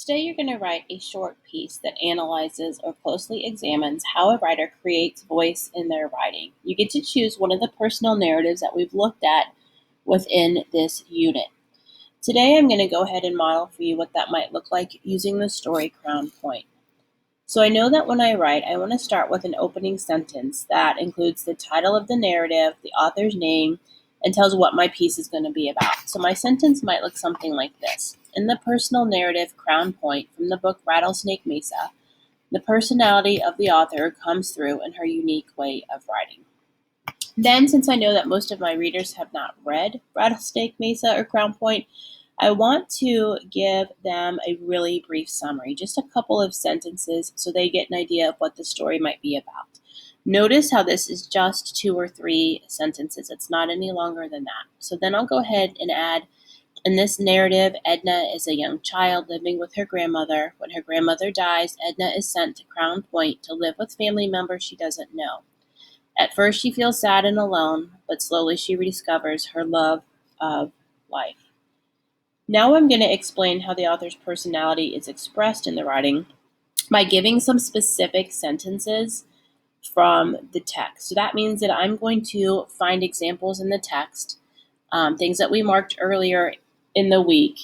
Today you're going to write a short piece that analyzes or closely examines how a writer creates voice in their writing. You get to choose one of the personal narratives that we've looked at within this unit. Today I'm going to go ahead and model for you what that might look like using the story Crown Point. So I know that when I write, I want to start with an opening sentence that includes the title of the narrative, the author's name, and tells what my piece is going to be about. So my sentence might look something like this. In the personal narrative Crown Point from the book Rattlesnake Mesa, the personality of the author comes through in her unique way of writing. Then, since I know that most of my readers have not read Rattlesnake Mesa or Crown Point, I want to give them a really brief summary, just a couple of sentences so they get an idea of what the story might be about. Notice how this is just 2 or 3 sentences. It's not any longer than that. So then I'll go ahead and add, in this narrative, Edna is a young child living with her grandmother. When her grandmother dies, Edna is sent to Crown Point to live with family members she doesn't know. At first she feels sad and alone, but slowly she rediscovers her love of life. Now I'm going to explain how the author's personality is expressed in the writing by giving some specific sentences from the text. So that means that I'm going to find examples in the text, things that we marked earlier in the week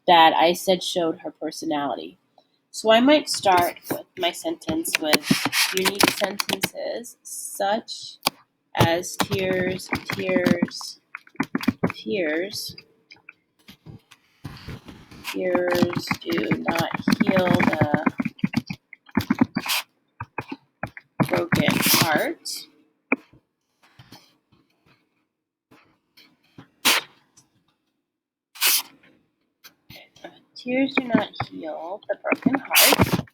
that I said showed her personality. So I might start with my sentence with unique sentences such as tears, tears, tears. Tears do not heal the broken heart. Tears do not heal the broken heart.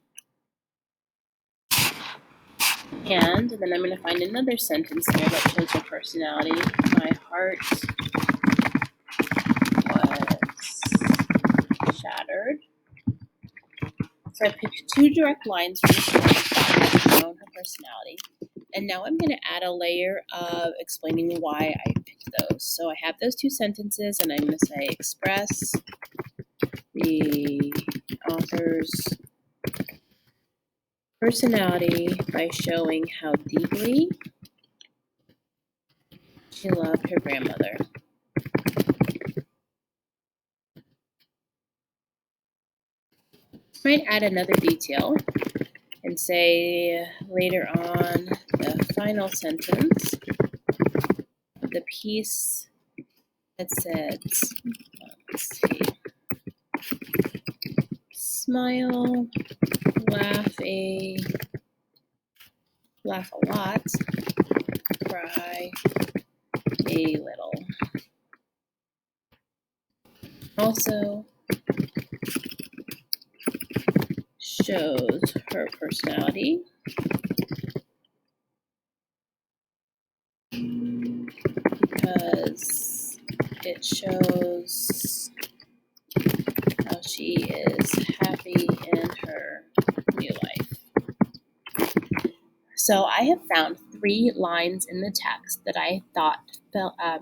And then I'm going to find another sentence here that shows her personality. My heart was shattered. So I picked 2 direct lines from the story that show her personality. And now I'm going to add a layer of explaining why I picked those. So I have those 2 sentences, and I'm going to say express the author's personality by showing how deeply she loved her grandmother. Might add another detail and say later on the final sentence of the piece that says, let's see, smile, laugh a lot, cry a little. Also shows her personality because it shows how she is happy in her new life. So I have found 3 lines in the text that I thought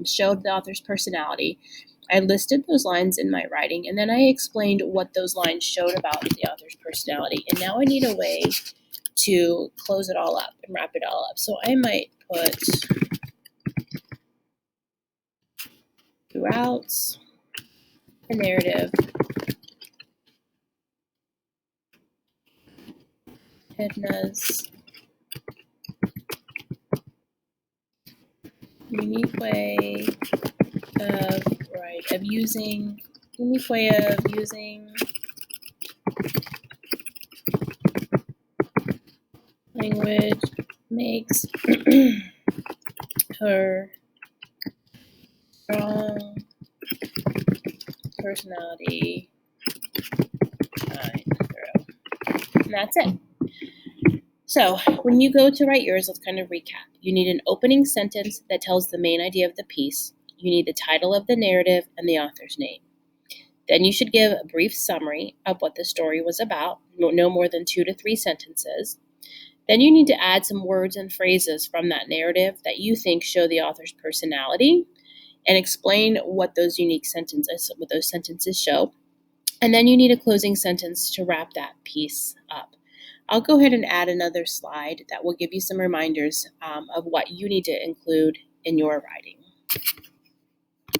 showed the author's personality. I listed those lines in my writing, and then I explained what those lines showed about the author's personality. And now I need a way to close it all up and wrap it all up. So I might put throughout the narrative, Edna's unique way of using language makes her strong personality shine through. And that's it. So when you go to write yours, let's kind of recap. You need an opening sentence that tells the main idea of the piece. You need the title of the narrative and the author's name. Then you should give a brief summary of what the story was about, no more than 2 to 3 sentences. Then you need to add some words and phrases from that narrative that you think show the author's personality and explain what those unique sentences, what those sentences show. And then you need a closing sentence to wrap that piece up. I'll go ahead and add another slide that will give you some reminders of what you need to include in your writing.